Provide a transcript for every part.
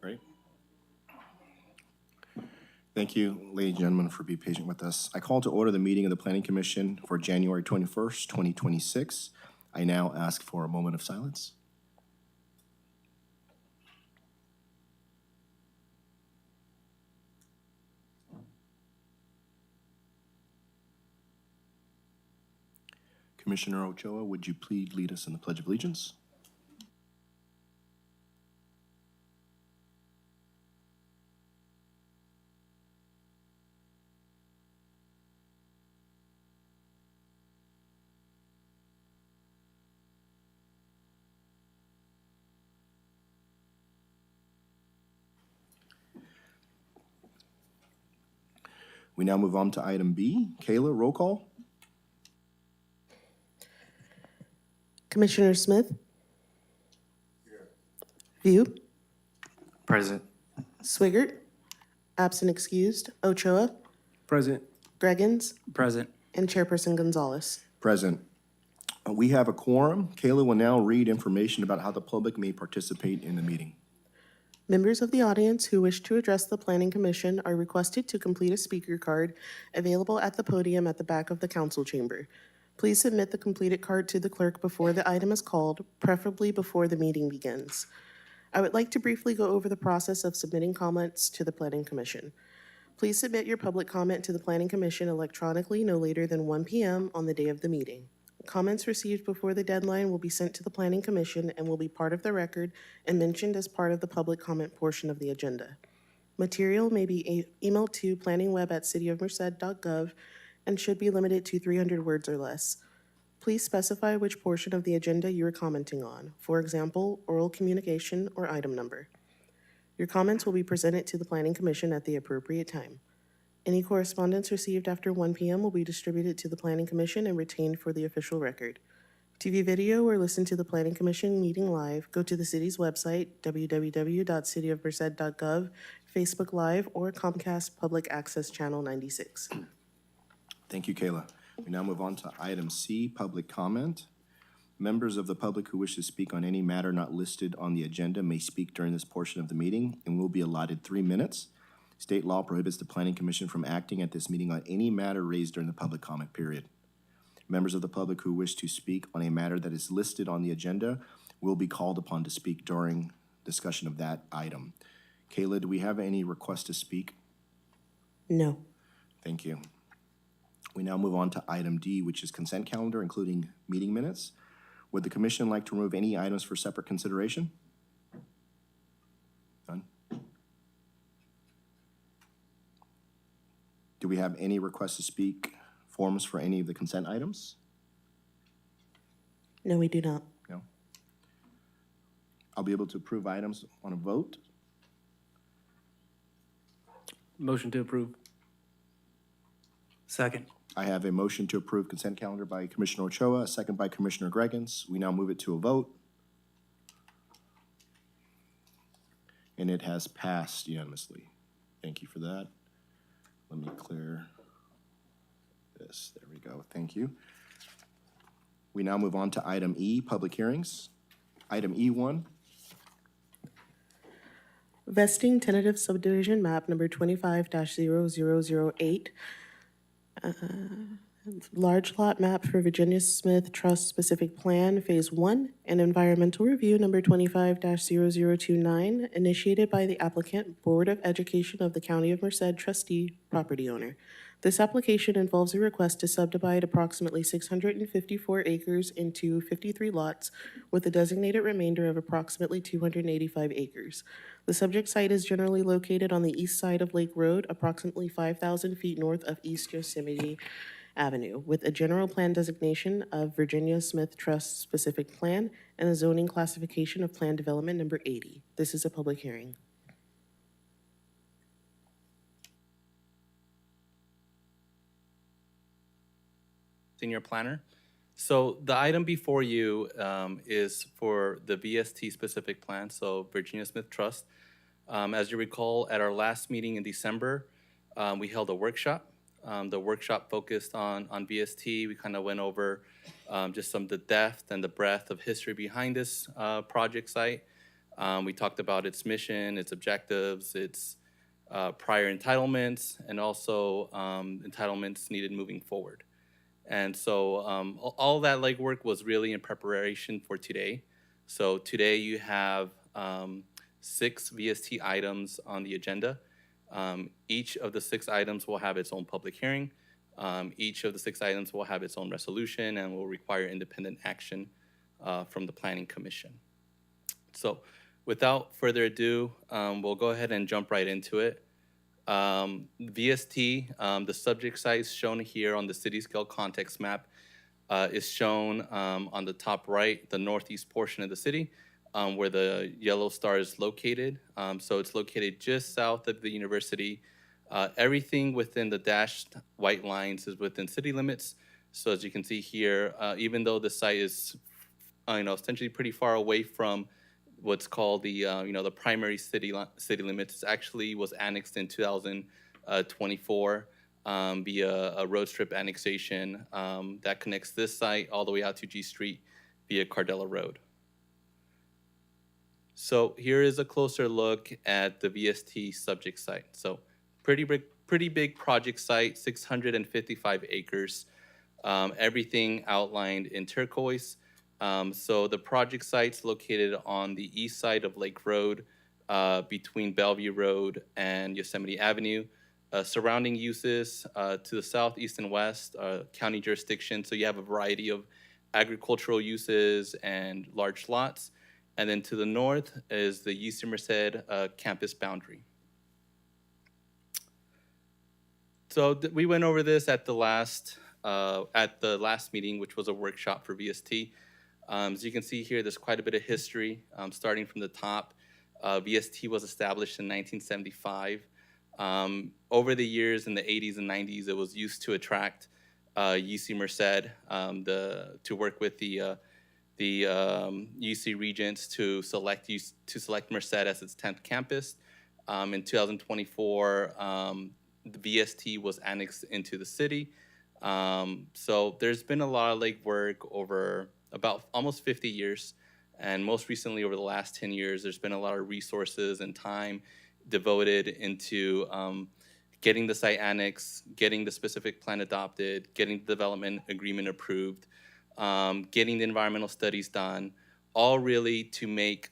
Great. Thank you, ladies and gentlemen, for being patient with us. I call to order the meeting of the Planning Commission for January 21st, 2026. I now ask for a moment of silence. Commissioner Ochoa, would you please lead us in the Pledge of Allegiance? We now move on to item B. Kayla, roll call. Commissioner Smith? View? Present. Swigert? Absent excused. Ochoa? Present. Greggins? Present. And Chairperson Gonzalez. Present. We have a quorum. Kayla will now read information about how the public may participate in the meeting. Members of the audience who wish to address the Planning Commission are requested to complete a speaker card available at the podium at the back of the council chamber. Please submit the completed card to the clerk before the item is called, preferably before the meeting begins. I would like to briefly go over the process of submitting comments to the Planning Commission. Please submit your public comment to the Planning Commission electronically no later than 1 p.m. on the day of the meeting. Comments received before the deadline will be sent to the Planning Commission and will be part of the record and mentioned as part of the public comment portion of the agenda. Material may be emailed to planningweb@cityofmerced.gov and should be limited to 300 words or less. Please specify which portion of the agenda you are commenting on, for example, oral communication or item number. Your comments will be presented to the Planning Commission at the appropriate time. Any correspondence received after 1 p.m. will be distributed to the Planning Commission and retained for the official record. To view video or listen to the Planning Commission meeting live, go to the city's website, www.cityofmerced.gov, Facebook Live, or Comcast Public Access Channel 96. Thank you, Kayla. We now move on to item C, public comment. Members of the public who wish to speak on any matter not listed on the agenda may speak during this portion of the meeting and will be allotted 3 minutes. State law prohibits the Planning Commission from acting at this meeting on any matter raised during the public comment period. Members of the public who wish to speak on a matter that is listed on the agenda will be called upon to speak during discussion of that item. Kayla, do we have any requests to speak? No. Thank you. We now move on to item D, which is consent calendar, including meeting minutes. Would the commission like to remove any items for separate consideration? None? Do we have any requests to speak forms for any of the consent items? No, we do not. No. I'll be able to approve items on a vote. Motion to approve. Second. I have a motion to approve consent calendar by Commissioner Ochoa, a second by Commissioner Greggins. We now move it to a vote. And it has passed unanimously. Thank you for that. Let me clear this. There we go. Thank you. We now move on to item E, public hearings. Item E1. Vesting tentative subdivision map number 25-0008. Large lot map for Virginia Smith Trust Specific Plan, Phase 1, and environmental review number 25-0029, initiated by the applicant, Board of Education of the County of Merced trustee, property owner. This application involves a request to subdivide approximately 654 acres into 53 lots with a designated remainder of approximately 285 acres. The subject site is generally located on the east side of Lake Road, approximately 5,000 feet north of East Yosemite Avenue, with a general plan designation of Virginia Smith Trust Specific Plan and a zoning classification of Plan Development number 80. This is a public hearing. Senior planner. So the item before you is for the VST specific plan, so Virginia Smith Trust. As you recall, at our last meeting in December, we held a workshop. The workshop focused on VST. We kind of went over just some of the depth and the breadth of history behind this project site. We talked about its mission, its objectives, its prior entitlements, and also entitlements needed moving forward. And so all that legwork was really in preparation for today. So today you have 6 VST items on the agenda. Each of the 6 items will have its own public hearing. Each of the 6 items will have its own resolution and will require independent action from the Planning Commission. So without further ado, we'll go ahead and jump right into it. VST, the subject size shown here on the city scale context map is shown on the top right, the northeast portion of the city, where the yellow star is located. So it's located just south of the university. Everything within the dashed white lines is within city limits. So as you can see here, even though the site is, essentially pretty far away from what's called the the primary city limits, actually was annexed in 2024 via a road strip annexation that connects this site all the way out to G Street via Cardella Road. So here is a closer look at the VST subject site. So pretty big project site, 655 acres. Everything outlined in turquoise. So the project site's located on the east side of Lake Road, between Bellevue Road and Yosemite Avenue. Surrounding uses to the south, east, and west, county jurisdiction. So you have a variety of agricultural uses and large lots. And then to the north is the UC Merced campus boundary. So we went over this at the last meeting, which was a workshop for VST. As you can see here, there's quite a bit of history, starting from the top. VST was established in 1975. Over the years, in the 80s and 90s, it was used to attract UC Merced to work with the UC Regents to select Merced as its 10th campus. In 2024, the VST was annexed into the city. So there's been a lot of legwork over about almost 50 years. And most recently, over the last 10 years, there's been a lot of resources and time devoted into getting the site annexed, getting the specific plan adopted, getting the development agreement approved, getting the environmental studies done, all really to make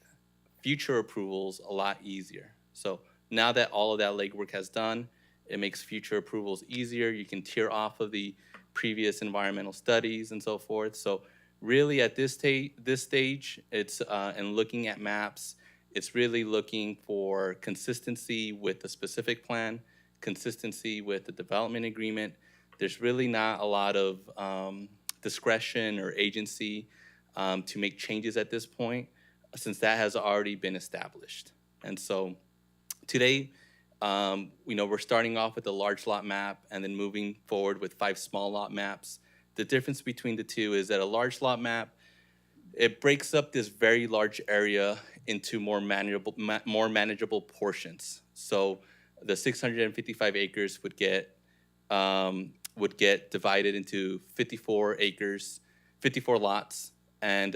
future approvals a lot easier. So now that all of that legwork has done, it makes future approvals easier. You can tier off of the previous environmental studies and so forth. So really at this stage, it's and looking at maps, it's really looking for consistency with the specific plan, consistency with the development agreement. There's really not a lot of discretion or agency to make changes at this point, since that has already been established. And so today, we're starting off with a large lot map and then moving forward with 5 small lot maps. The difference between the two is that a large lot map, it breaks up this very large area into more manageable portions. So the 655 acres would get divided into 54 lots, and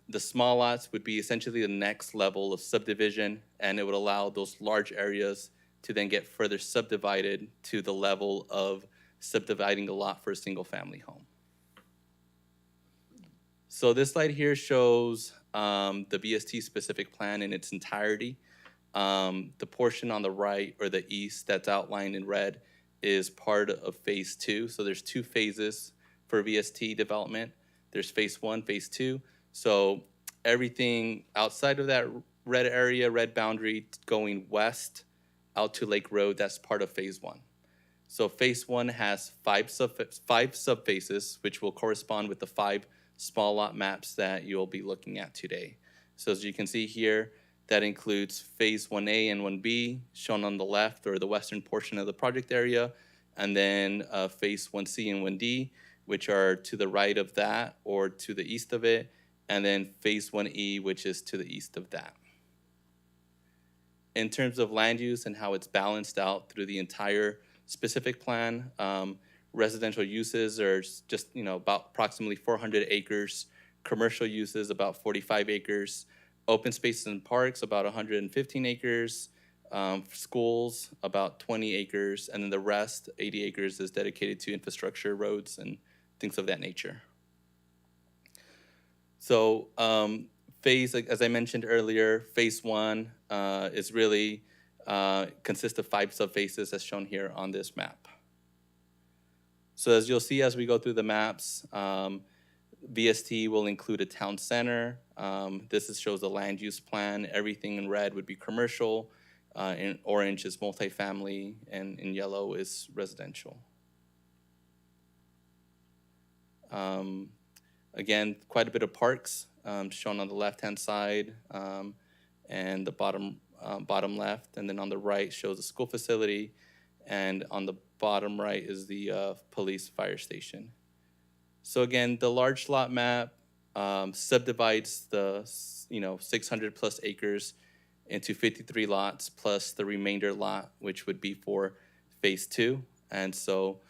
the small lots would be essentially the next level of subdivision, and it would allow those large areas to then get further subdivided to the level of subdividing a lot for a single family home. So this slide here shows the VST specific plan in its entirety. The portion on the right or the east that's outlined in red is part of phase 2. So there's 2 phases for VST development. There's phase 1, phase 2. So everything outside of that red area, red boundary going west out to Lake Road, that's part of phase 1. So phase 1 has 5 subphases, which will correspond with the 5 small lot maps that you'll be looking at today. So as you can see here, that includes phase 1A and 1B shown on the left or the western portion of the project area, and then phase 1C and 1D, which are to the right of that or to the east of it, and then phase 1E, which is to the east of that. In terms of land use and how it's balanced out through the entire specific plan, residential uses are just about approximately 400 acres, commercial uses about 45 acres, Open spaces and parks, about 115 acres. Schools, about 20 acres. And then the rest, 80 acres, is dedicated to infrastructure, roads, and things of that nature. So phase, like, as I mentioned earlier, phase one is really consists of 5 subphases as shown here on this map. So as you'll see as we go through the maps, VST will include a town center. Shows the land use plan. Everything in red would be commercial. In orange is multifamily, and in yellow is residential. Again, quite a bit of parks shown on the left-hand side and the bottom left, and then on the right shows a school facility, and on the bottom right is the police fire station. So again, the large lot map subdivides the 600 plus acres into 53 lots plus the remainder lot, which would be for phase 2. And so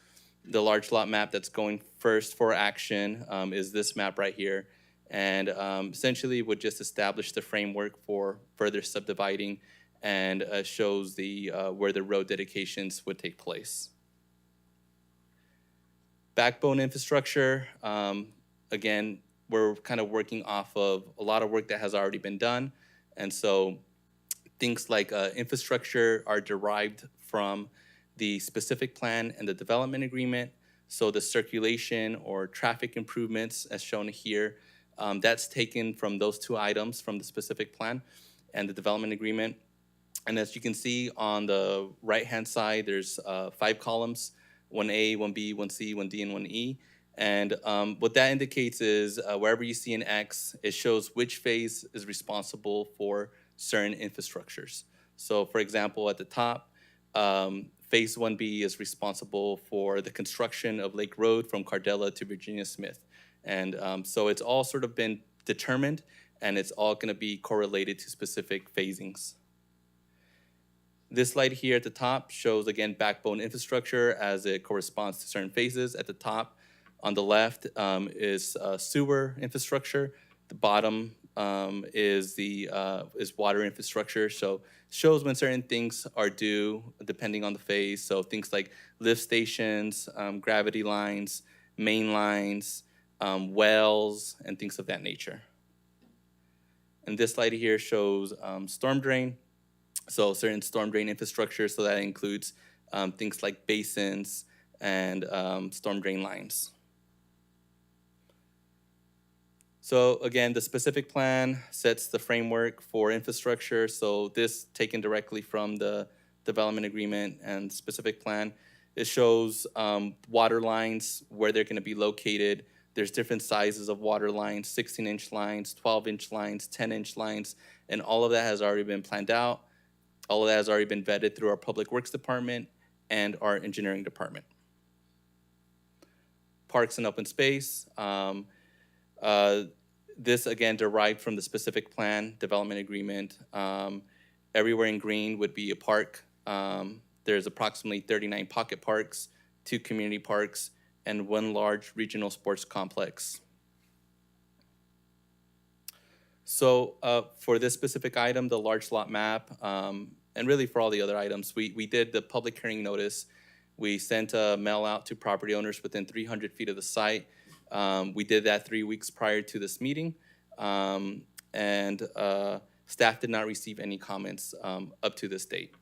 the large lot map that's going first for action is this map right here, and essentially would just establish the framework for further subdividing, and shows the where the road dedications would take place. Backbone infrastructure, again, we're kind of working off of a lot of work that has already been done, and so things like infrastructure are derived from the specific plan and the development agreement. So the circulation or traffic improvements as shown here, that's taken from those 2 items from the specific plan and the development agreement. And as you can see on the right-hand side, there's 5 columns, 1A, 1B, 1C, 1D, and 1E. And what that indicates is wherever you see an X, it shows which phase is responsible for certain infrastructures. So for example, at the top, phase 1B is responsible for the construction of Lake Road from Cardella to Virginia Smith. And so it's all sort of been determined, and it's all gonna be correlated to specific phasings. This slide here at the top shows, again, backbone infrastructure as it corresponds to certain phases. At the top, on the left, is sewer infrastructure. The bottom is water infrastructure. So shows when certain things are due depending on the phase. So things like lift stations, gravity lines, main lines, wells, and things of that nature. And this slide here shows storm drain. So certain storm drain infrastructure, so that includes things like basins and storm drain lines. So again, the specific plan sets the framework for infrastructure. So this taken directly from the development agreement and specific plan. It shows water lines, where they're gonna be located. There's different sizes of water lines, 16-inch lines, 12-inch lines, 10-inch lines, and all of that has already been planned out. All of that has already been vetted through our Public Works Department and our Engineering Department. Parks and open space. This, again, derived from the specific plan development agreement. Everywhere in green would be a park. There's approximately 39 pocket parks, 2 community parks, and 1 large regional sports complex. So for this specific item, the large lot map, and really for all the other items, we did the public hearing notice. We sent a mail out to property owners within 300 feet of the site. We did that 3 weeks prior to this meeting, and staff did not receive any comments up to this date.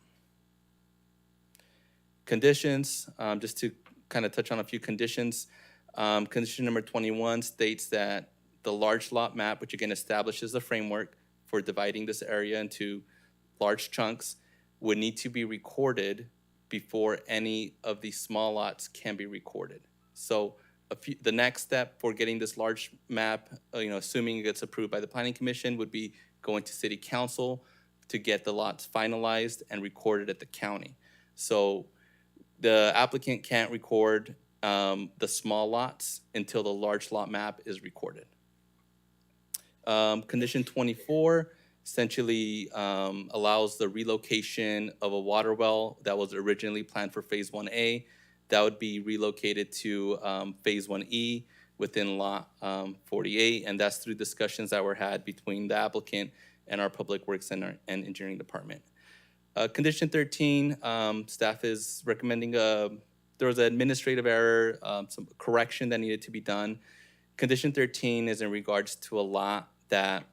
Conditions, just to kind of touch on a few conditions. Condition number 21 states that the large lot map, which again establishes the framework for dividing this area into large chunks, would need to be recorded before any of these small lots can be recorded. So the next step for getting this large map, assuming it gets approved by the Planning Commission, would be going to City Council to get the lots finalized and recorded at the county. So the applicant can't record the small lots until the large lot map is recorded. Condition 24 essentially allows the relocation of a water well that was originally planned for phase 1A. That would be relocated to phase 1E within lot 48, and that's through discussions that were had between the applicant and our Public Works and Engineering Department. Condition 13, staff is recommending there was an administrative error, some correction that needed to be done. Condition 13 is in regards to a lot that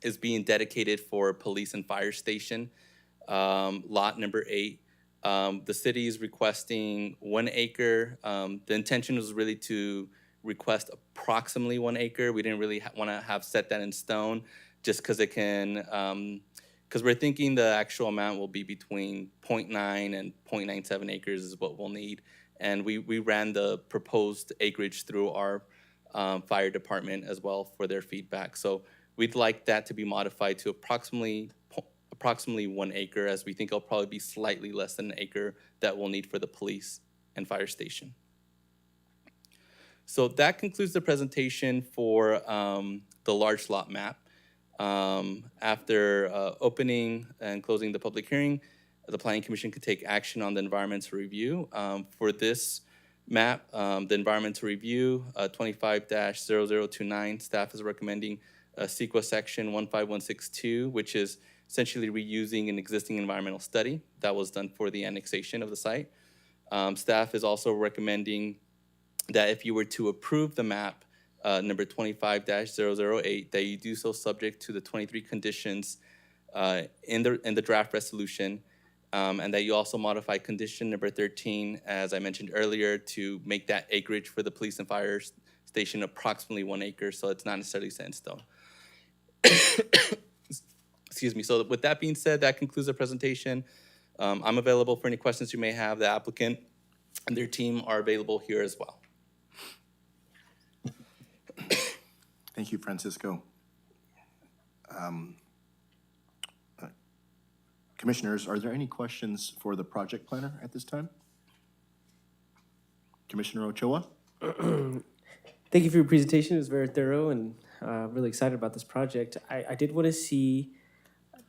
is being dedicated for police and fire station, lot number 8. The city is requesting 1 acre. The intention was really to request approximately 1 acre. We didn't really want to have set that in stone, just because it can, because we're thinking the actual amount will be between 0.9 and 0.97 acres is what we'll need. And we ran the proposed acreage through our fire department as well for their feedback. So we'd like that to be modified to approximately 1 acre, as we think it'll probably be slightly less than an acre that we'll need for the police and fire station. So that concludes the presentation for the large lot map. After opening and closing the public hearing, the Planning Commission could take action on the environmental review. For this map, the environmental review, 25-0029, staff is recommending CEQA section 15162, which is essentially reusing an existing environmental study that was done for the annexation of the site. Staff is also recommending that if you were to approve the map, number 25-008, that you do so subject to the 23 conditions in the draft resolution, and that you also modify condition number 13, as I mentioned earlier, to make that acreage for the police and fire station approximately 1 acre, so it's not necessarily set in stone. Excuse me. So with that being said, that concludes the presentation. I'm available for any questions you may have. The applicant and their team are available here as well. Thank you, Francisco. Commissioners, are there any questions for the project planner at this time? Commissioner Ochoa? Thank you for your presentation. It was very thorough and really excited about this project. I did want to see,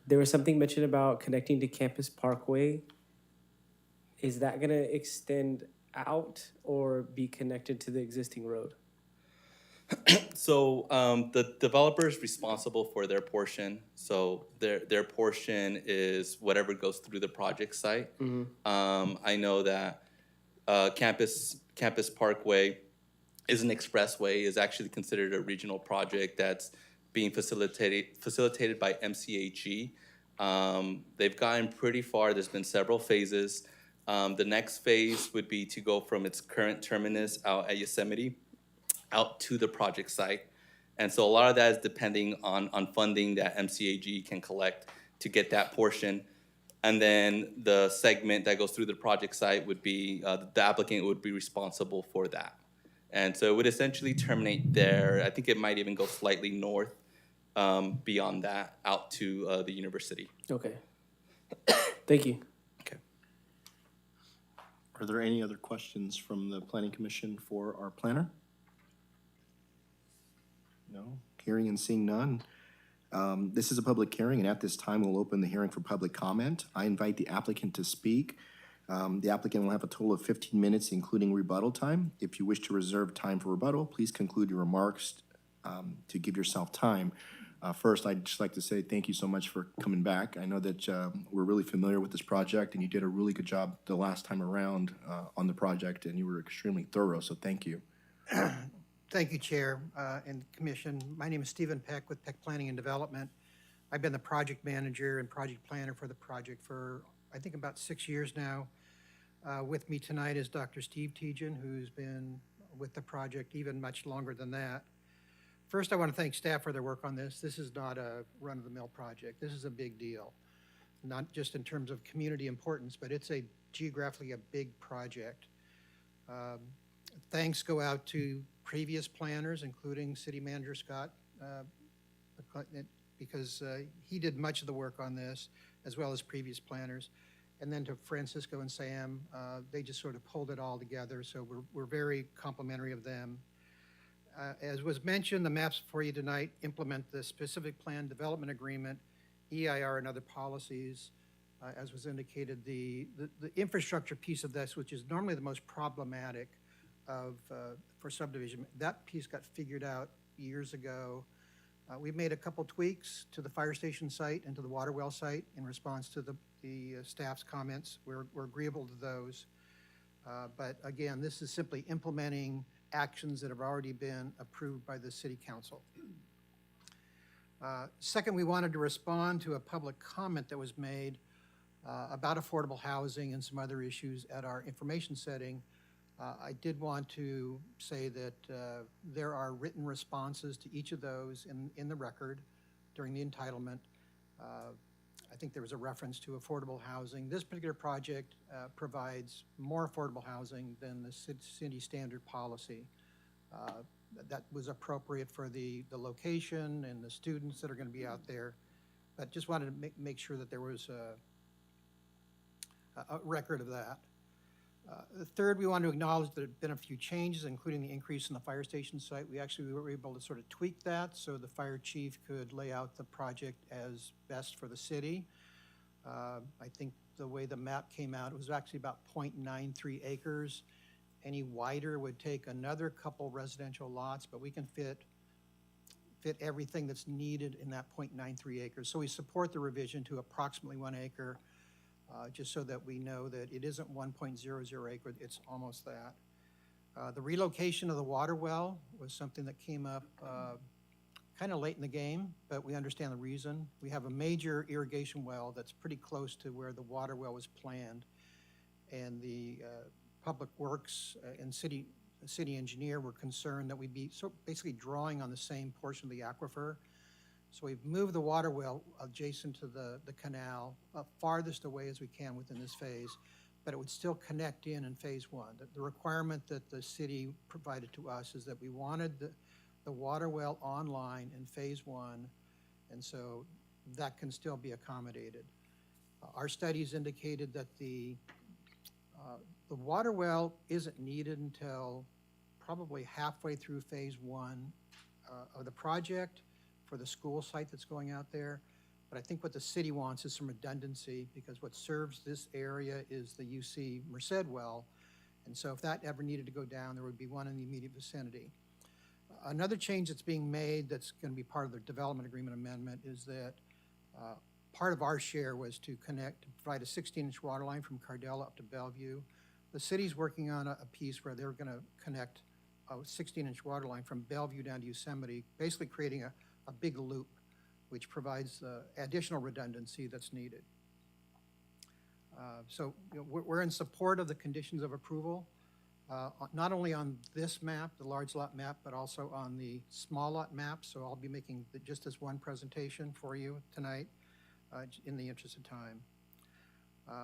there was something mentioned about connecting to Campus Parkway. Is that going to extend out or be connected to the existing road? So the developer is responsible for their portion. So their portion is whatever goes through the project site. I know that Campus Parkway is an expressway, is actually considered a regional project that's being facilitated by MCAG. They've gotten pretty far. There's been several phases. The next phase would be to go from its current terminus out at Yosemite out to the project site. And so a lot of that is depending on funding that MCAG can collect to get that portion. And then the segment that goes through the project site would be, the applicant would be responsible for that. And so it would essentially terminate there. I think it might even go slightly north beyond that out to the university. Okay. Thank you. Okay. Are there any other questions from the Planning Commission for our planner? No? Hearing and seeing none. This is a public hearing, and at this time, we'll open the hearing for public comment. I invite the applicant to speak. The applicant will have a total of 15 minutes, including rebuttal time. If you wish to reserve time for rebuttal, please conclude your remarks to give yourself time. First, I'd just like to say thank you so much for coming back. I know that we're really familiar with this project, and you did a really good job the last time around on the project, and you were extremely thorough, so thank you. Thank you, Chair and Commission. My name is Stephen Peck with Peck Planning and Development. I've been the project manager and project planner for the project for, I think, about 6 years now. With me tonight is Dr. Steve Tejan, who's been with the project even much longer than that. First, I want to thank staff for their work on this. This is not a run-of-the-mill project. This is a big deal, not just in terms of community importance, but it's geographically a big project. Thanks go out to previous planners, including City Manager Scott, because he did much of the work on this, as well as previous planners. And then to Francisco and Sam, they just sort of pulled it all together, so we're very complimentary of them. As was mentioned, the maps for you tonight implement the specific plan development agreement, EIR, and other policies. As was indicated, the infrastructure piece of this, which is normally the most problematic for subdivision, that piece got figured out years ago. We've made a couple tweaks to the fire station site and to the water well site in response to the staff's comments. We're agreeable to those. But again, this is simply implementing actions that have already been approved by the city council. Second, we wanted to respond to a public comment that was made about affordable housing and some other issues at our information setting. I did want to say that there are written responses to each of those in the record during the entitlement. I think there was a reference to affordable housing. This particular project provides more affordable housing than the city standard policy. That was appropriate for the location and the students that are going to be out there. But just wanted to make sure that there was a record of that. Third, we want to acknowledge that there have been a few changes, including the increase in the fire station site. We were able to sort of tweak that so the fire chief could lay out the project as best for the city. I think the way the map came out, it was actually about 0.93 acres. Any wider would take another couple residential lots, but we can fit everything that's needed in that 0.93 acres. So we support the revision to approximately 1 acre. Just so that we know that it isn't 1.00 acre, it's almost that. The relocation of the water well was something that came up kind of late in the game, but we understand the reason. We have a major irrigation well that's pretty close to where the water well was planned, and the Public Works and city engineer were concerned that we'd be basically drawing on the same portion of the aquifer. So we've moved the water well adjacent to the canal farthest away as we can within this phase, but it would still connect in phase one. The requirement that the city provided to us is that we wanted the water well online in phase one, and so that can still be accommodated. Our studies indicated that the water well isn't needed until probably halfway through phase one of the project, for the school site that's going out there. But I think what the city wants is some redundancy, because what serves this area is the UC Merced well. And so if that ever needed to go down, there would be one in the immediate vicinity. Another change that's being made that's going to be part of the development agreement amendment is that part of our share was to provide a 16-inch water line from Cardella up to Bellevue. The city's working on a piece where they're going to connect a 16-inch water line from Bellevue down to Yosemite, basically creating a big loop, which provides additional redundancy that's needed. So we're in support of the conditions of approval, not only on this map, the large lot map, but also on the small lot map. So I'll be making just this one presentation for you tonight in the interest of time.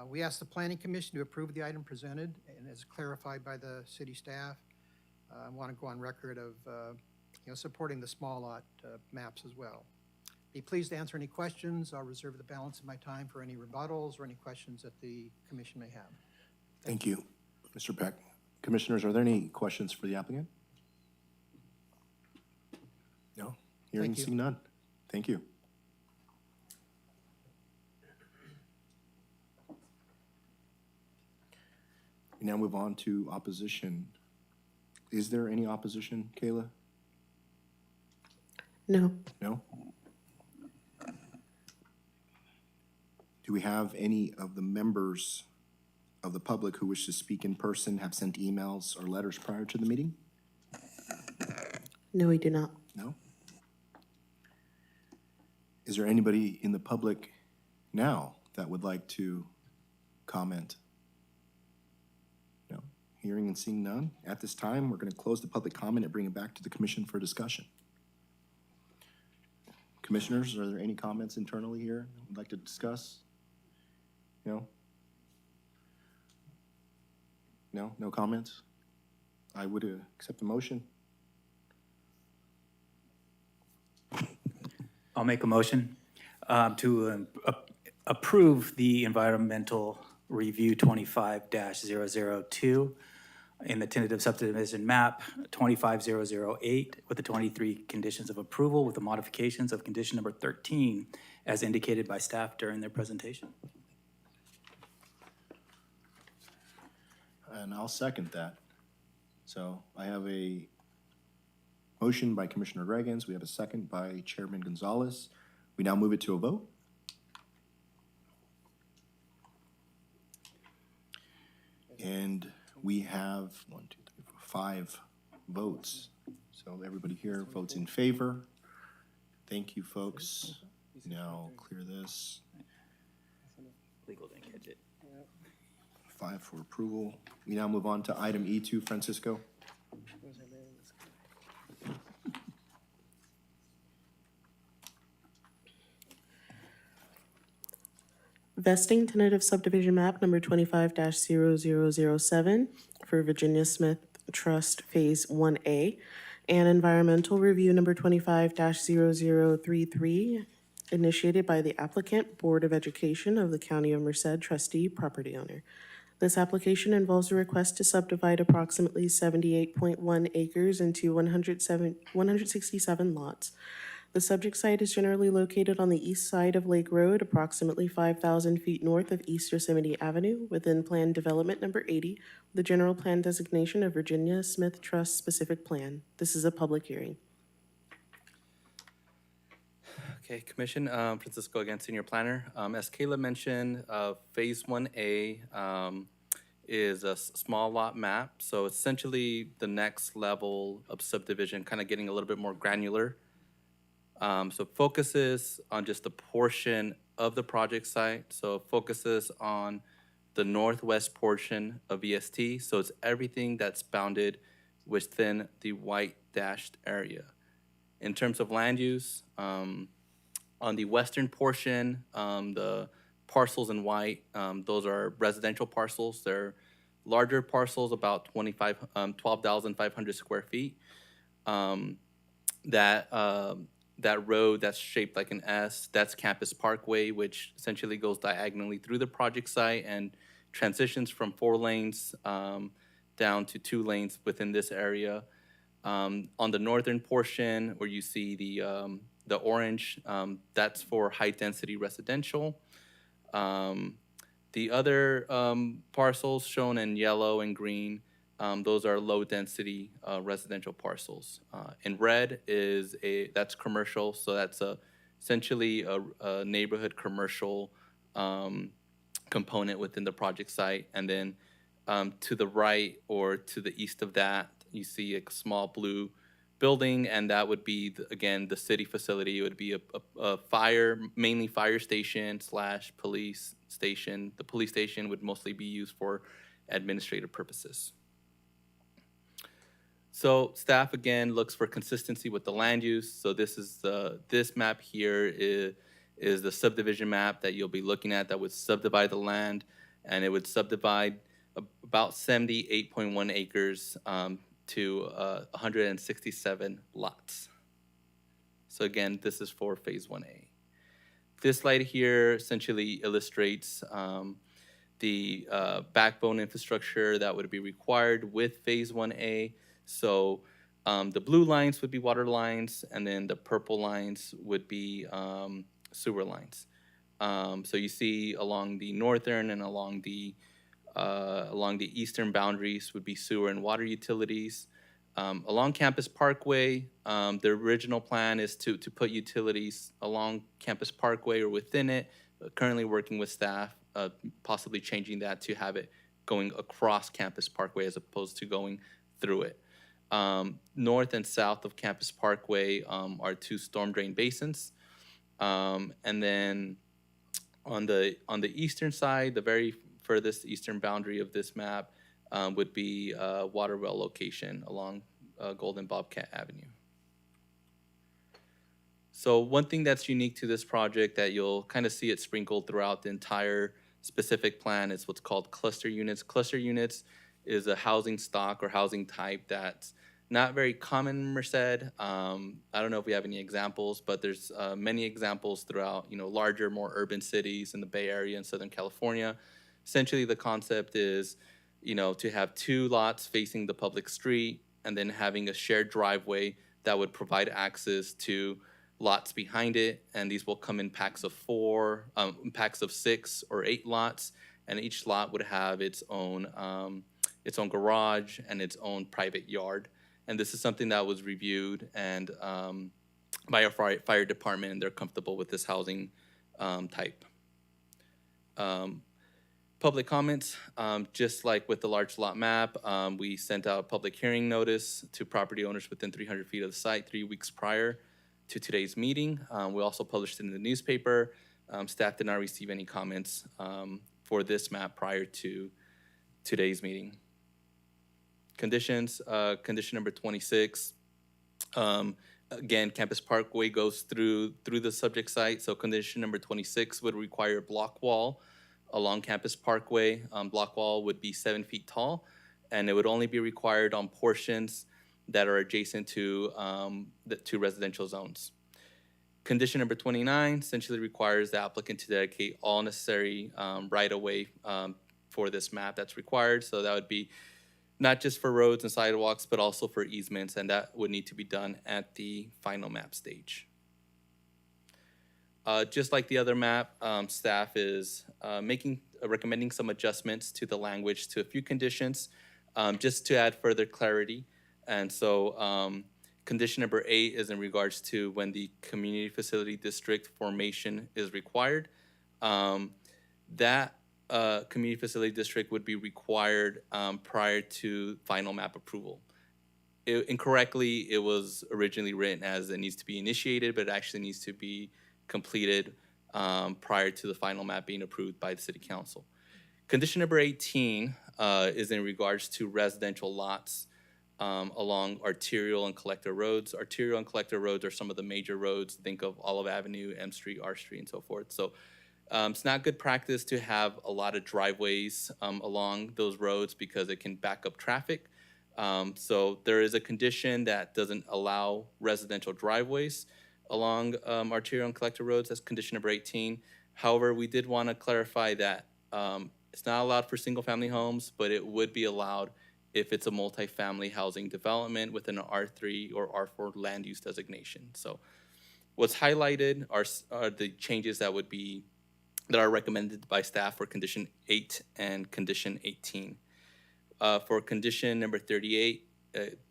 We asked the Planning Commission to approve the item presented, and as clarified by the city staff, I want to go on record of supporting the small lot maps as well. Be pleased to answer any questions. I'll reserve the balance of my time for any rebuttals or any questions that the commission may have. Thank you, Mr. Peck. Commissioners, are there any questions for the applicant? No? Hearing and Thank you. seeing none. Thank you. We now move on to opposition. Is there any opposition, Kayla? No. No? Do we have any of the members of the public who wish to speak in person have sent emails or letters prior to the meeting? No, we do not. No? Is there anybody in the public now that would like to comment? No? Hearing and seeing none? At this time, we're going to close the public comment and bring it back to the commission for discussion. Commissioners, are there any comments internally here that would like to discuss? No? No? No comments? I would accept the motion. I'll make a motion to approve the environmental review 25-002 in the tentative subdivision map 25008 with the 23 conditions of approval with the modifications of condition number 13 as indicated by staff during their presentation. And I'll second that. So I have a Motion by Commissioner Reagans. We have a second by Chairman Gonzalez. We now move it to a vote. And we have 5 votes. So everybody here votes in favor. Thank you, folks. Now clear this. Legal didn't catch it. 5 for approval. We now move on to item E2, Francisco. Vesting tentative subdivision map number 25-0007 for Virginia Smith Trust Phase 1A, and environmental review number 25-0033, initiated by the applicant, Board of Education of the County of Merced, trustee, property owner. This application involves a request to subdivide approximately 78.1 acres into 167 lots. The subject site is generally located on the east side of Lake Road, approximately 5,000 feet north of East Yosemite Avenue, within Plan Development Number 80, the general plan designation of Virginia Smith Trust Specific Plan. This is a public hearing. Okay, Commission, Francisco again, Senior Planner. As Kayla mentioned, Phase 1A is a small lot map. So essentially the next level of subdivision, kind of getting a little bit more granular. So focuses on just a portion of the project site. So focuses on the northwest portion of VST. So it's everything that's bounded within the white dashed area. In terms of land use, on the western portion, the parcels in white, those are residential parcels. They're larger parcels, about 12,500 square feet. That road that's shaped like an S, that's Campus Parkway, which essentially goes diagonally through the project site and transitions from 4 lanes down to 2 lanes within this area. On the northern portion, where you see the orange, that's for high-density residential. The other parcels shown in yellow and green, those are low-density residential parcels. In red that's commercial, so that's essentially a neighborhood commercial component within the project site. And then to the right or to the east of that, you see a small blue building, and that would be, again, the city facility. It would be a mainly fire station / police station. The police station would mostly be used for administrative purposes. So staff, again, looks for consistency with the land use. So this map here is the subdivision map that you'll be looking at that would subdivide the land, and it would subdivide about 78.1 acres to 167 lots. So again, this is for Phase 1A. This slide here essentially illustrates the backbone infrastructure that would be required with Phase 1A. So the blue lines would be water lines, and then the purple lines would be sewer lines. So you see along the northern and along the eastern boundaries would be sewer and water utilities. Along Campus Parkway, the original plan is to put utilities along Campus Parkway or within it. Currently working with staff, possibly changing that to have it going across Campus Parkway as opposed to going through it. North and south of Campus Parkway are 2 storm drain basins. And then on the eastern side, the very furthest eastern boundary of this map would be a water well location along Golden Bobcat Avenue. So one thing that's unique to this project that you'll kind of see it sprinkled throughout the entire specific plan is what's called cluster units. Cluster units is a housing stock or housing type that's not very common in Merced. I don't know if we have any examples, but there's many examples throughout, larger, more urban cities in the Bay Area and Southern California. Essentially, the concept is, to have 2 lots facing the public street and then having a shared driveway that would provide access to lots behind it. And these will come in packs of 4, packs of 6 or 8 lots, and each lot would have its own garage and its own private yard. And this is something that was reviewed and by our fire department, and they're comfortable with this housing type. Public comments, just like with the large lot map, we sent out a public hearing notice to property owners within 300 feet of the site 3 weeks prior to today's meeting. We also published it in the newspaper. Staff did not receive any comments for this map prior to today's meeting. Conditions, condition number 26. Again, Campus Parkway goes through the subject site, so condition number 26 would require a block wall along Campus Parkway. Block wall would be 7 feet tall, and it would only be required on portions that are adjacent to the two residential zones. Condition number 29 essentially requires the applicant to dedicate all necessary right-of-way for this map that's required. So that would be not just for roads and sidewalks, but also for easements, and that would need to be done at the final map stage. Just like the other map, staff is recommending some adjustments to the language to a few conditions, just to add further clarity. And so condition number 8 is in regards to when the community facility district formation is required. That community facility district would be required prior to final map approval. Incorrectly, it was originally written as it needs to be initiated, but it actually needs to be completed prior to the final map being approved by the City Council. Condition number 18 is in regards to residential lots along arterial and collector roads. Arterial and collector roads are some of the major roads. Think of Olive Avenue, M Street, R Street, and so forth. So it's not good practice to have a lot of driveways along those roads because it can back up traffic. So there is a condition that doesn't allow residential driveways along arterial and collector roads. That's condition number 18. However, we did want to clarify that it's not allowed for single-family homes, but it would be allowed if it's a multifamily housing development within an R3 or R4 land use designation. So what's highlighted are the changes that are recommended by staff for condition 8 and condition 18. For condition number 38,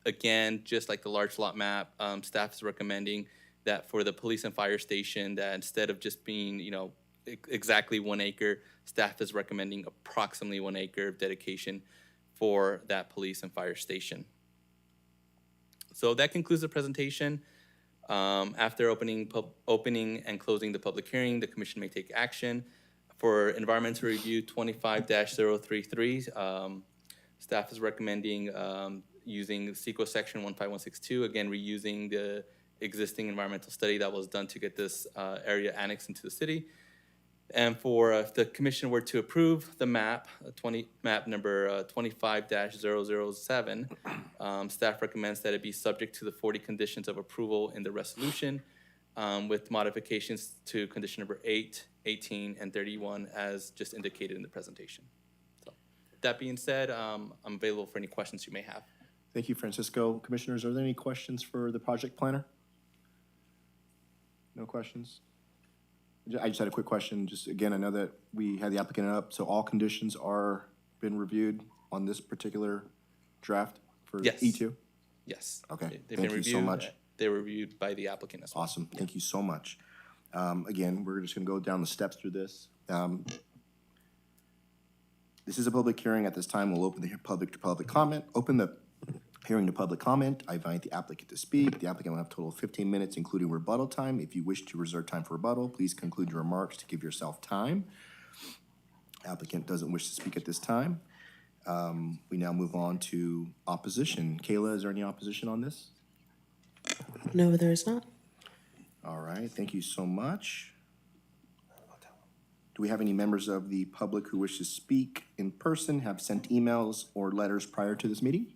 again, just like the large lot map, staff is recommending that for the police and fire station, that instead of just being, exactly 1 acre, staff is recommending approximately 1 acre of dedication for that police and fire station. So that concludes the presentation. After opening and closing the public hearing, the commission may take action. For environmental review 25-033, staff is recommending using CEQA section 15162, again, reusing the existing environmental study that was done to get this area annexed into the city. And for if the commission were to approve the map, map number 25-007, staff recommends that it be subject to the 40 conditions of approval in the resolution, with modifications to condition number 8, 18, and 31 as just indicated in the presentation. So that being said, I'm available for any questions you may have. Thank you, Francisco. Commissioners, are there any questions for the project planner? No questions? I just had a quick question. Just again, I know that we had the applicant up, so all conditions are been reviewed on this particular draft for Yes. E2? Yes. Okay, They've thank been you so reviewed. much. They were reviewed by the applicant as well. Awesome, thank you so much. Again, we're just gonna go down the steps through this. This is a public hearing. At this time, we'll open the public to public comment. Open the hearing to public comment. I invite the applicant to speak. The applicant will have a total of 15 minutes, including rebuttal time. If you wish to reserve time for rebuttal, please conclude your remarks to give yourself time. Applicant doesn't wish to speak at this time. We now move on to opposition. Kayla, is there any opposition on this? No, there is not. All right, thank you so much. Do we have any members of the public who wish to speak in person, have sent emails or letters prior to this meeting?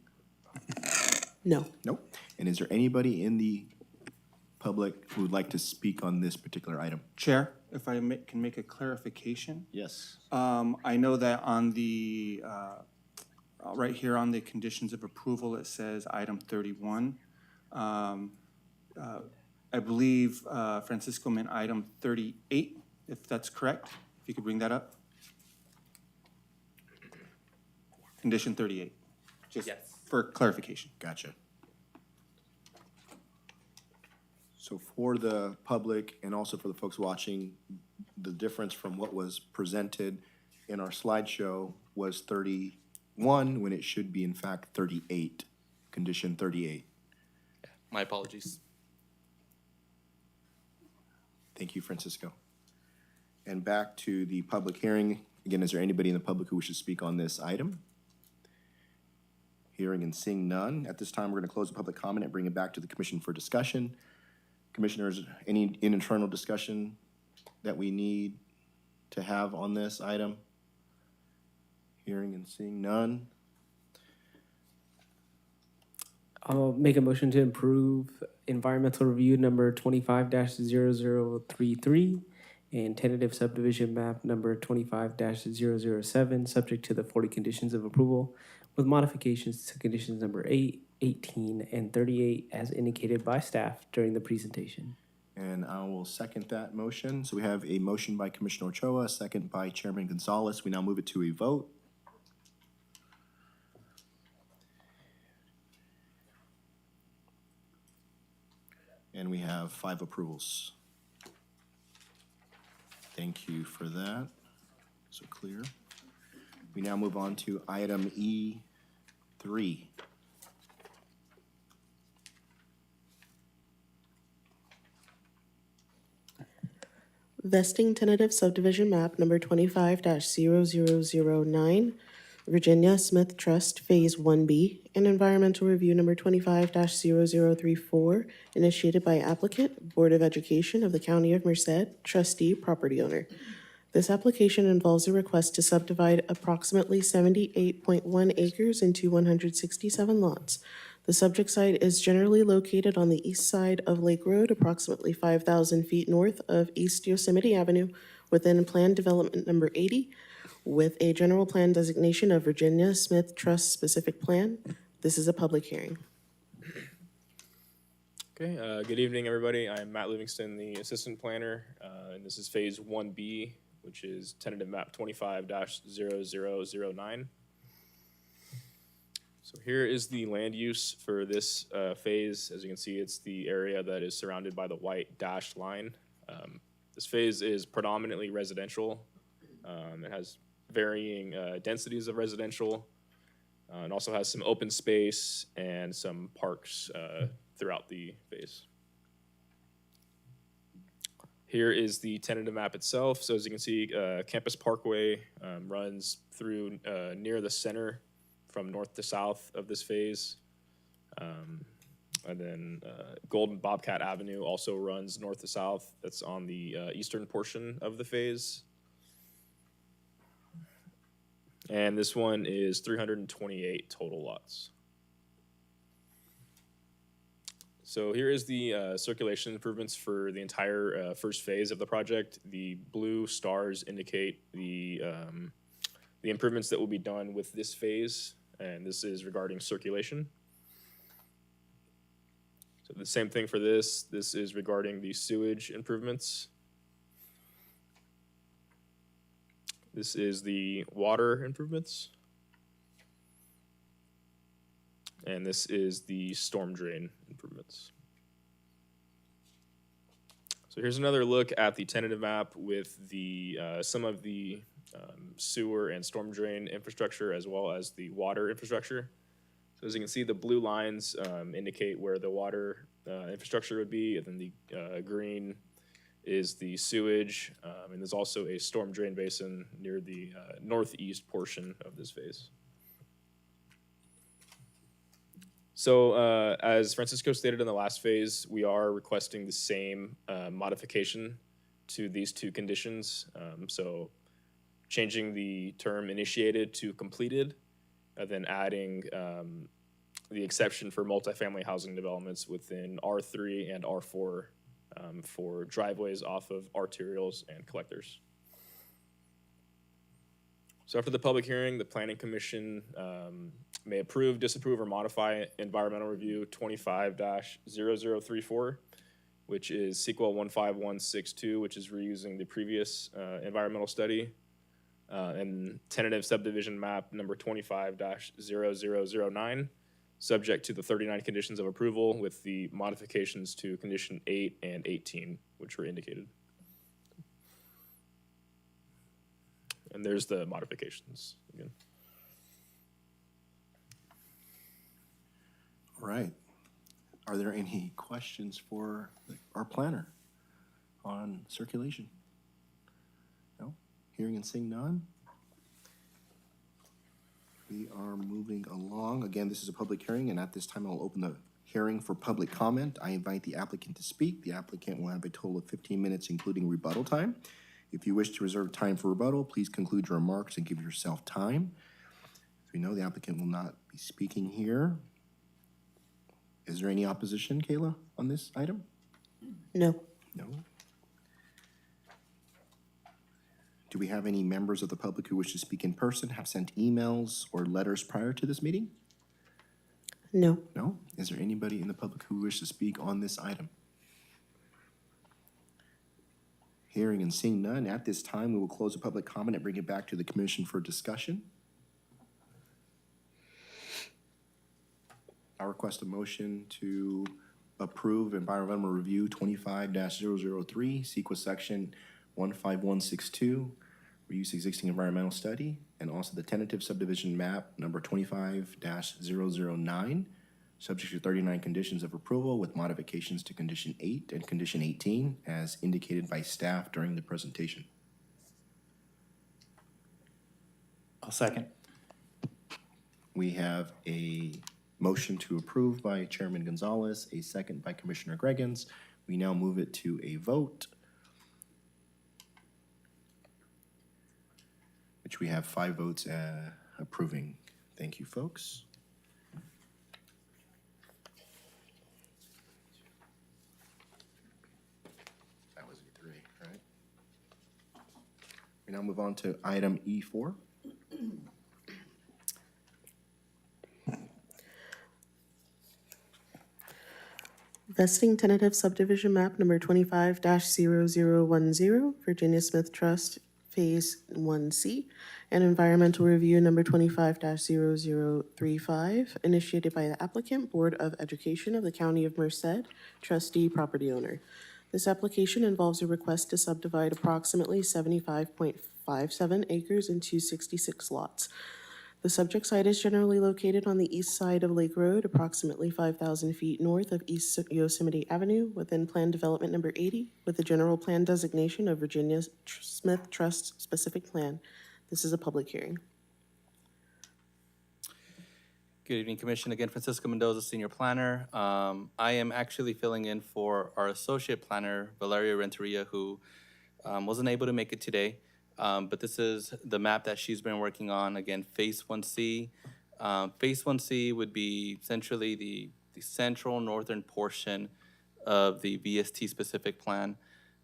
No. Nope. And is there anybody in the public who would like to speak on this particular item? Chair, if I can make a clarification. Yes. I know that on the, right here on the conditions of approval, it says item 31. I believe Francisco meant item 38, if that's correct. If you could bring that up. Condition 38, just Yes. for clarification. Gotcha. So for the public and also for the folks watching, the difference from what was presented in our slideshow was 31, when it should be in fact 38, condition 38. My apologies. Thank you, Francisco. And back to the public hearing. Again, is there anybody in the public who wishes to speak on this item? Hearing and seeing none. At this time, we're going to close the public comment and bring it back to the commission for discussion. Commissioners, any internal discussion that we need to have on this item? Hearing and seeing none. I'll make a motion to approve environmental review number 25-0033 and tentative subdivision map number 25-007, subject to the 40 conditions of approval, with modifications to conditions number 8, 18, and 38 as indicated by staff during the presentation. And I will second that motion. So we have a motion by Commissioner Ochoa, a second by Chairman Gonzalez. We now move it to a vote. And we have 5 approvals. Thank you for that. So clear. We now move on to item E3. Vesting tentative subdivision map number 25-0009, Virginia Smith Trust Phase 1B, and environmental review number 25-0034, initiated by applicant, Board of Education of the County of Merced, trustee, property owner. This application involves a request to subdivide approximately 78.1 acres into 167 lots. The subject site is generally located on the east side of Lake Road, approximately 5,000 feet north of East Yosemite Avenue, within Plan Development Number 80, with a general plan designation of Virginia Smith Trust Specific Plan. This is a public hearing. Okay, good evening, everybody. I'm Matt Livingston, the assistant planner, and this is Phase 1B, which is tentative map 25-0009. So here is the land use for this phase. As you can see, it's the area that is surrounded by the white dashed line. This phase is predominantly residential. It has varying densities of residential, and also has some open space and some parks throughout the phase. Here is the tentative map itself. So as you can see, Campus Parkway runs through near the center from north to south of this phase. And then Golden Bobcat Avenue also runs north to south. That's on the eastern portion of the phase. And this one is 328 total lots. So here is the circulation improvements for the entire first phase of the project. The blue stars indicate the improvements that will be done with this phase, and this is regarding circulation. So the same thing for this. This is regarding the sewage improvements. This is the water improvements. And this is the storm drain improvements. So here's another look at the tentative map with the some of the sewer and storm drain infrastructure as well as the water infrastructure. So as you can see, the blue lines indicate where the water infrastructure would be, and then the green is the sewage, and there's also a storm drain basin near the northeast portion of this phase. So as Francisco stated in the last phase, we are requesting the same modification to these two conditions. So changing the term initiated to completed, and then adding the exception for multifamily housing developments within R3 and R4 for driveways off of arterials and collectors. So after the public hearing, the Planning Commission may approve, disapprove, or modify Environmental Review 25-0034, which is sequel 15162, which is reusing the previous environmental study, and tentative subdivision map number 25-0009, subject to the 39 conditions of approval with the modifications to condition 8 and 18, which were indicated. And there's the modifications again. All right. Are there any questions for our planner on circulation? No? Hearing and seeing none? We are moving along. Again, this is a public hearing, and at this time, I'll open the hearing for public comment. I invite the applicant to speak. The applicant will have a total of 15 minutes, including rebuttal time. If you wish to reserve time for rebuttal, please conclude your remarks and give yourself time. As we know, the applicant will not be speaking here. Is there any opposition, Kayla, on this item? No. No. Do we have any members of the public who wish to speak in person, have sent emails or letters prior to this meeting? No. No? Is there anybody in the public who wishes to speak on this item? Hearing and seeing none, at this time, we will close the public comment and bring it back to the commission for discussion. I request a motion to approve environmental review 25-003, CEQA section 15162, reuse existing environmental study, and also the tentative subdivision map number 25-009, subject to 39 conditions of approval with modifications to condition 8 and condition 18 as indicated by staff during the presentation. I'll second. We have a motion to approve by Chairman Gonzalez, a second by Commissioner Greggins. We now move it to a vote, which we have 5 votes approving. Thank you, folks. That was E3, right? We now move on to item E4. Vesting tentative subdivision map number 25-0010, Virginia Smith Trust, Phase 1C, and environmental review number 25-0035, initiated by the applicant, Board of Education of the County of Merced, trustee, property owner. This application involves a request to subdivide approximately 75.57 acres into 66 lots. The subject site is generally located on the east side of Lake Road, approximately 5,000 feet north of East Yosemite Avenue, within Plan Development Number 80, with the general plan designation of Virginia Smith Trust Specific Plan. This is a public hearing. Good evening, Commission. Again, Francisco Mendoza, Senior Planner. I am actually filling in for our Associate Planner, Valeria Renteria, who wasn't able to make it today. But this is the map that she's been working on, again, Phase 1C. Phase 1C would be essentially the central northern portion of the VST specific plan.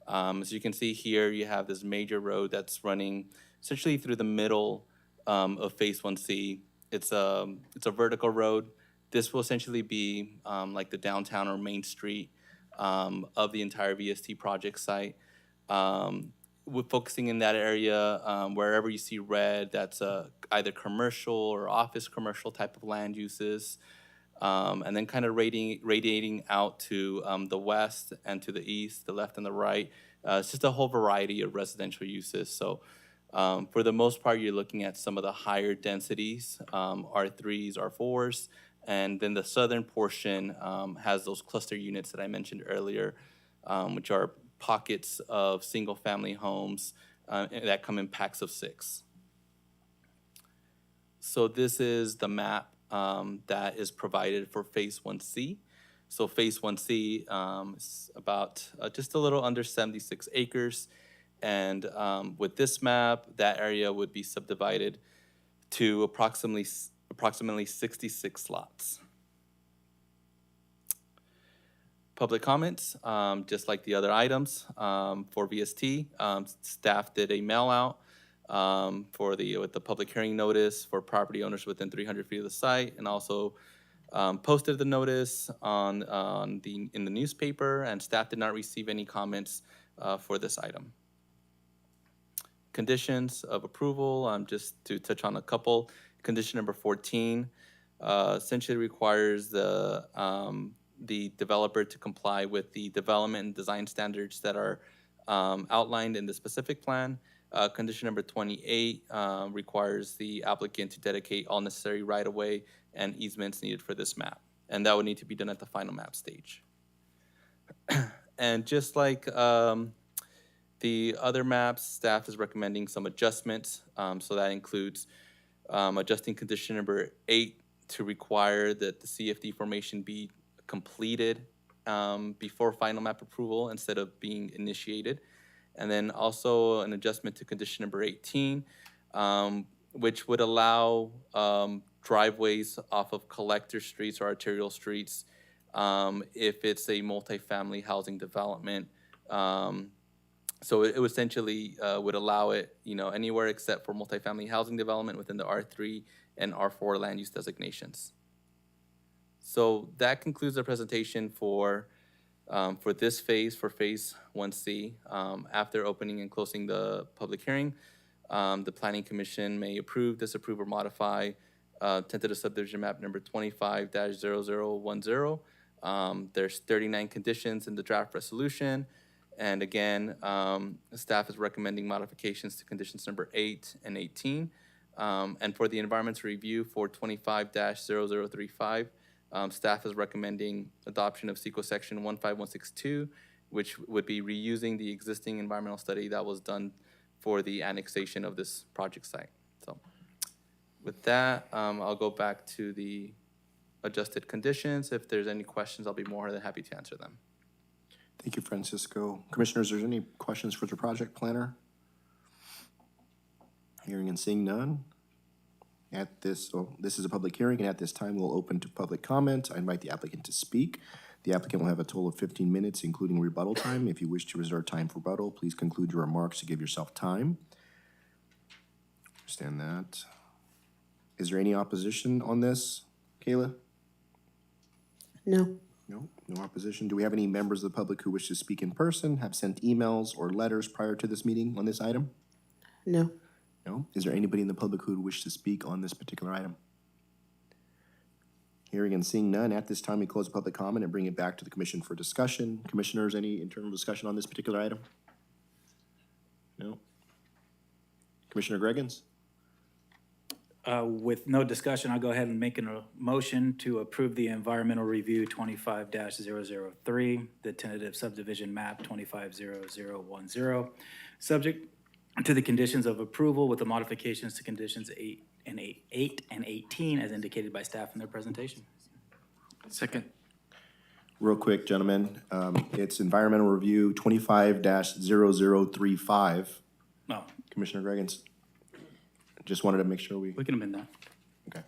As you can see here, you have this major road that's running essentially through the middle of Phase 1C. It's a vertical road. This will essentially be like the downtown or main street of the entire VST project site. We're focusing in that area, wherever you see red, that's either commercial or office commercial type of land uses. And then kind of radiating out to the west and to the east, the left and the right. It's just a whole variety of residential uses. So for the most part, you're looking at some of the higher densities, R3s, R4s, and then the southern portion has those cluster units that I mentioned earlier, which are pockets of single-family homes that come in packs of 6. So this is the map that is provided for Phase 1C. So Phase 1C is about just a little under 76 acres. And with this map, that area would be subdivided to approximately 66 lots. Public comments, just like the other items for VST. Staff did a mail out with the public hearing notice for property owners within 300 feet of the site, and also posted the notice in the newspaper, and staff did not receive any comments for this item. Conditions of approval, just to touch on a couple. Condition number 14, essentially requires the developer to comply with the development and design standards that are outlined in the specific plan. Condition number 28 requires the applicant to dedicate all necessary right-of-way and easements needed for this map. And that would need to be done at the final map stage. And just like the other maps, staff is recommending some adjustments. So that includes adjusting condition number 8 to require that the CFD formation be completed before final map approval instead of being initiated. And then also an adjustment to condition number 18, which would allow driveways off of collector streets or arterial streets if it's a multifamily housing development. So it essentially would allow it, anywhere except for multifamily housing development within the R3 and R4 land use designations. So that concludes the presentation for this phase, for phase 1C. After opening and closing the public hearing, the Planning Commission may approve, disapprove, or modify tentative subdivision map number 25-0010. There's 39 conditions in the draft resolution. And again, staff is recommending modifications to conditions number 8 and 18. And for the environmental review for 25-0035, staff is recommending adoption of CEQA section 15162, which would be reusing the existing environmental study that was done for the annexation of this project site. So with that, I'll go back to the adjusted conditions. If there's any questions, I'll be more than happy to answer them. Thank you, Francisco. Commissioners, are there any questions for the project planner? Hearing and seeing none. This is a public hearing, and at this time, we'll open to public comment. I invite the applicant to speak. The applicant will have a total of 15 minutes, including rebuttal time. If you wish to reserve time for rebuttal, please conclude your remarks to give yourself time. Understand that. Is there any opposition on this, Kayla? No. No opposition. Do we have any members of the public who wish to speak in person, have sent emails or letters prior to this meeting on this item? No. No? Is there anybody in the public who would wish to speak on this particular item? Hearing and seeing none, at this time, we close public comment and bring it back to the commission for discussion. Commissioners, any internal discussion on this particular item? No? Commissioner Greggins? With no discussion, I'll go ahead and make a motion to approve the environmental review 25-003, the tentative subdivision map 25-0010, subject to the conditions of approval with the modifications to conditions 8 and 18 as indicated by staff in their presentation. Second. Real quick, gentlemen, it's environmental review 25-0035. No, Commissioner Greggins? Just wanted to make sure we. we can amend that. Okay.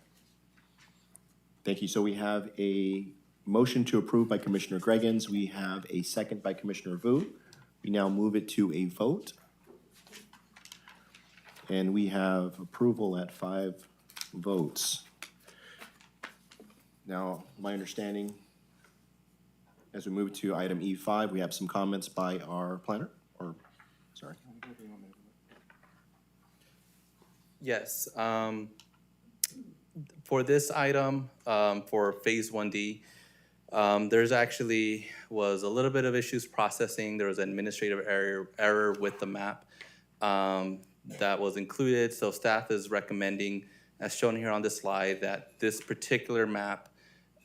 Thank you. So we have a motion to approve by Commissioner Greggins. We have a second by Commissioner Vu. We now move it to a vote. And we have approval at 5 votes. Now, my understanding, as we move to item E5, we have some comments by our planner, or, sorry. Yes. For this item, for phase 1D, there's actually was a little bit of issues processing. There was an administrative error with the map that was included. So staff is recommending, as shown here on this slide, that this particular map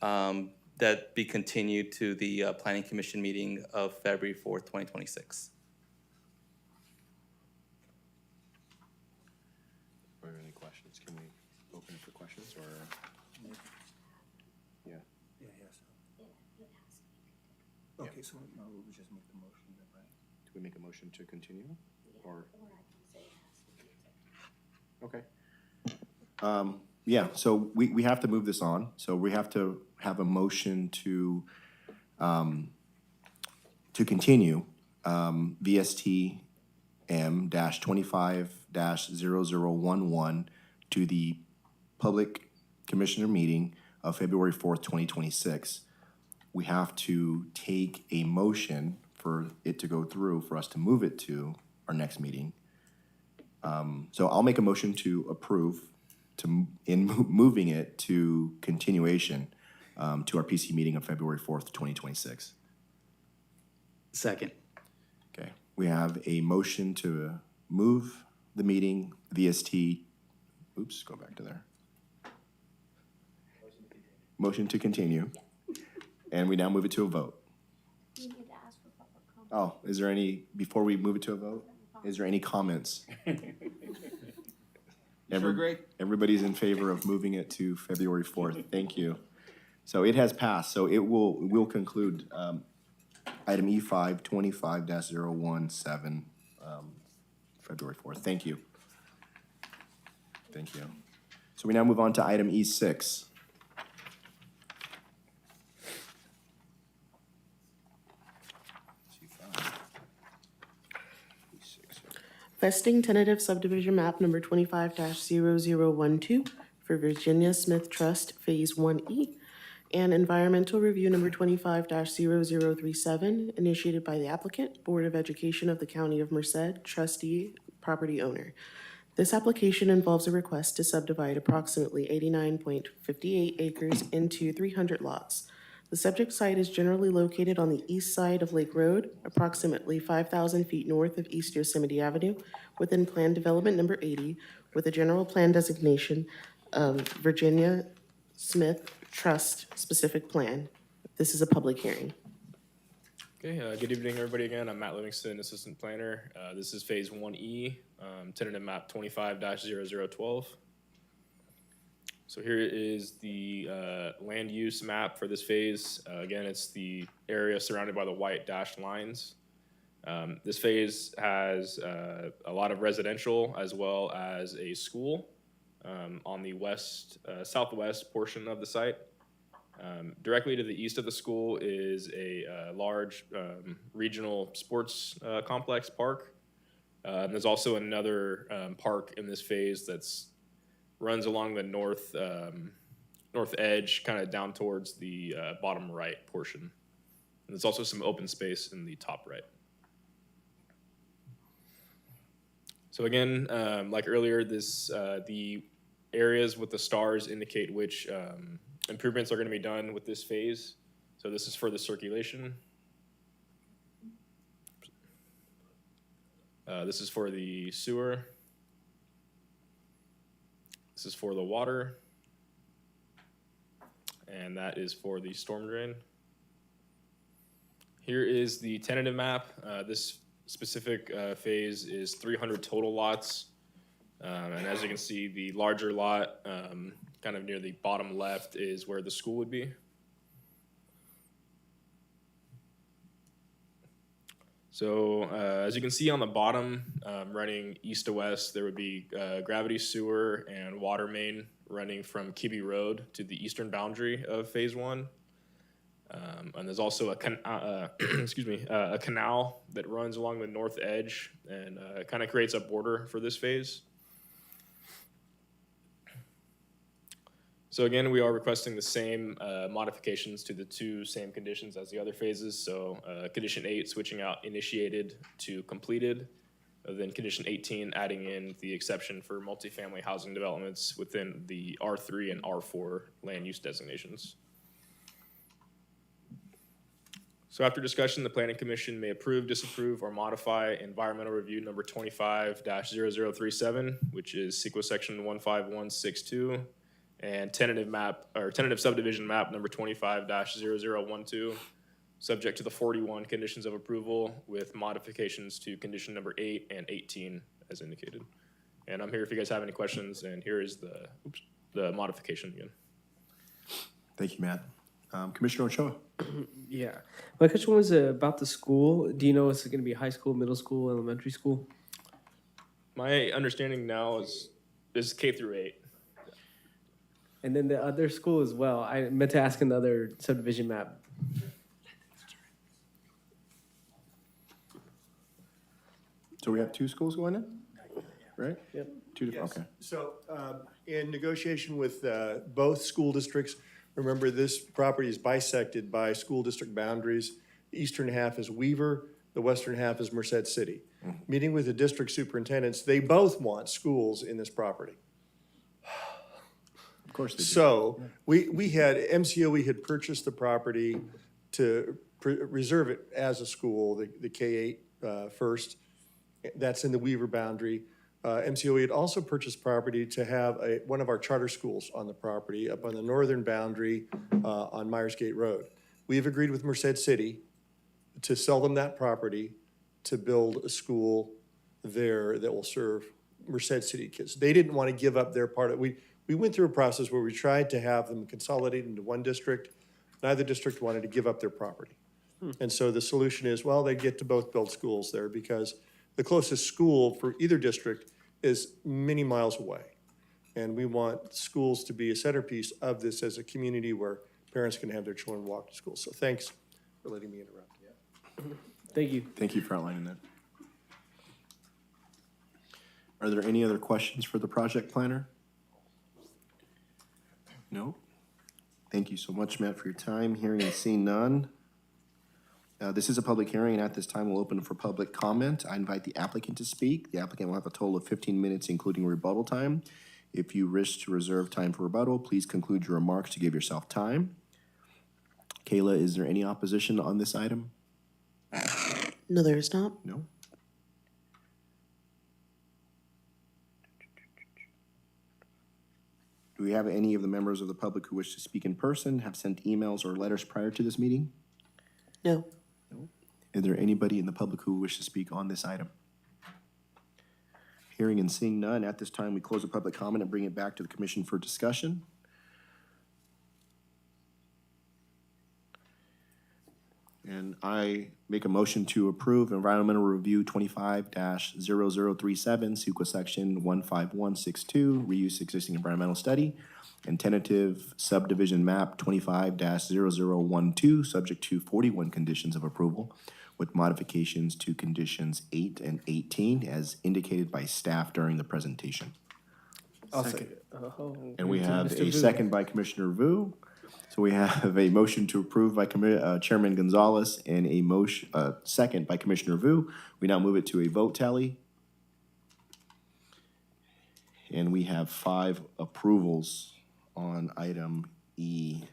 that be continued to the Planning Commission meeting of February 4th, 2026. Are there any questions? Can we open it for questions, or? Yeah. Okay, so now we'll just make the motion then, right? Do we make a motion to continue, or? Okay. Yeah, so we have to move this on, so we have to have a motion to continue VST M-25-0011 to the Public Commissioner meeting of February 4th, 2026. We have to take a motion for it to go through, for us to move it to our next meeting. So I'll make a motion to approve moving it to continuation to our PC meeting of February 4th, 2026. Second. Okay, we have a motion to move the meeting, VST, oops, go back to there. Motion to continue. And we now move it to a vote. Oh, is there any, before we move it to a vote, is there any comments? Everybody's in favor of moving it to February 4th. Thank you. So it has passed. So we'll conclude item E5, 25-017, February 4th. Thank you. Thank you. So we now move on to item E6. Vesting tentative subdivision map number 25-0012 for Virginia Smith Trust Phase 1E, and environmental review number 25-0037, initiated by the applicant, Board of Education of the County of Merced, trustee, property owner. This application involves a request to subdivide approximately 89.58 acres into 300 lots. The subject site is generally located on the east side of Lake Road, approximately 5,000 feet north of East Yosemite Avenue, within Plan Development Number 80, with a general plan designation of Virginia Smith Trust Specific Plan. This is a public hearing. Okay, good evening, everybody. Again, I'm Matt Livingston, Assistant Planner. This is Phase 1E, tentative map 25-0012. So here is the land use map for this phase. Again, it's the area surrounded by the white dashed lines. This phase has a lot of residential as well as a school on the southwest portion of the site. Directly to the east of the school is a large regional sports complex park. There's also another park in this phase that's runs along the north edge, kind of down towards the bottom right portion. And there's also some open space in the top right. So again, like earlier, the areas with the stars indicate which improvements are going to be done with this phase. So this is for the circulation. This is for the sewer. This is for the water. And that is for the storm drain. Here is the tentative map. This specific phase is 300 total lots. And as you can see, the larger lot, kind of near the bottom left, is where the school would be. So as you can see on the bottom, running east to west, there would be gravity sewer and water main running from Kibbe Road to the eastern boundary of Phase 1. And there's also a canal that runs along the north edge and kind of creates a border for this phase. So again, we are requesting the same modifications to the two same conditions as the other phases. So condition 8, switching out initiated to completed. Then condition 18, adding in the exception for multifamily housing developments within the R3 and R4 land use designations. So after discussion, the Planning Commission may approve, disapprove, or modify environmental review number 25-0037, which is CEQA section 15162. And tentative subdivision map number 25-0012, subject to the 41 conditions of approval with modifications to condition number 8 and 18 as indicated. And I'm here if you guys have any questions, and here is the modification again. Thank you, Matt. Commissioner Ochoa? Yeah. My question was about the school. Do you know if it's going to be high school, middle school, elementary school? My understanding now is K through 8. And then the other school as well. I meant to ask in the other subdivision map. So we have two schools going in, right? Yep. Two different, okay. So in negotiation with both school districts, remember this property is bisected by school district boundaries. The eastern half is Weaver, the western half is Merced City. Meeting with the district superintendents, they both want schools in this property. course they do. So, we had, MCOE had purchased the property to reserve it as a school, the K-8 first. That's in the Weaver boundary. MCOE had also purchased property to have one of our charter schools on the property up on the northern boundary on Myers Gate Road. We have agreed with Merced City to sell them that property to build a school there that will serve Merced City kids. They didn't want to give up their part of, we went through a process where we tried to have them consolidate into one district. Neither district wanted to give up their property. And so the solution is, well, they get to both build schools there because the closest school for either district is many miles away. And we want schools to be a centerpiece of this as a community where parents can have their children walk to school. So thanks for letting me interrupt. Thank you. Thank you for outlining that. Are there any other questions for the project planner? No? Thank you so much, Matt, for your time. Hearing and seeing none. This is a public hearing, and at this time, we'll open for public comment. I invite the applicant to speak. The applicant will have a total of 15 minutes, including rebuttal time. If you wish to reserve time for rebuttal, please conclude your remarks to give yourself time. Kayla, is there any opposition on this item? No, there is not. No? Do we have any of the members of the public who wish to speak in person, have sent emails or letters prior to this meeting? No. Is there anybody in the public who wish to speak on this item? Hearing and seeing none, at this time, we close the public comment and bring it back to the commission for discussion. And I make a motion to approve environmental review 25-0037, CUQA section 15162, reuse existing environmental study, and tentative subdivision map 25-0012, subject to 41 conditions of approval, with modifications to conditions 8 and 18 as indicated by staff during the presentation. And we have Mr. a Vu. second by Commissioner Vu. So we have a motion to approve by Chairman Gonzalez and a motion, second by Commissioner Vu. We now move it to a vote tally. And we have 5 approvals on item E6.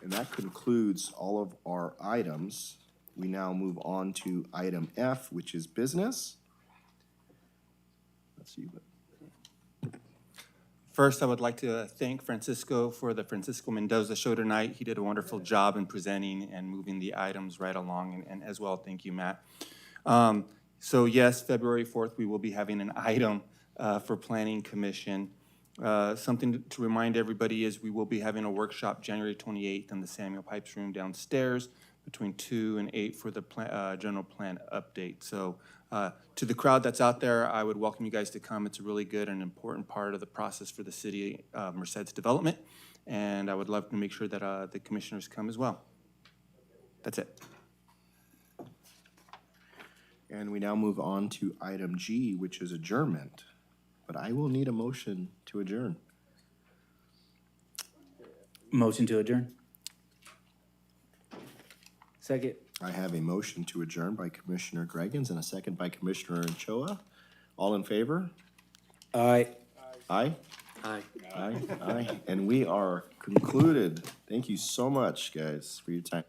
And that concludes all of our items. We now move on to item F, which is business. Let's see. First, I would like to thank Francisco for the Francisco Mendoza show tonight. He did a wonderful job in presenting and moving the items right along, and as well, thank you, Matt. So yes, February 4th, we will be having an item for Planning Commission. Something to remind everybody is we will be having a workshop January 28th in the Samuel Pipes Room downstairs between 2 and 8 for the general plan update. So to the crowd that's out there, I would welcome you guys to come. It's a really good and important part of the process for the city of Merced's development, and I would love to make sure that the commissioners come as well. That's it. And we now move on to item G, which is adjournment. But I will need a motion to adjourn. Motion to adjourn. Second. I have a motion to adjourn by Commissioner Greggins and a second by Commissioner Ochoa. All in favor? Aye. Aye? Aye. Aye, aye. And we are concluded. Thank you so much, guys, for your time.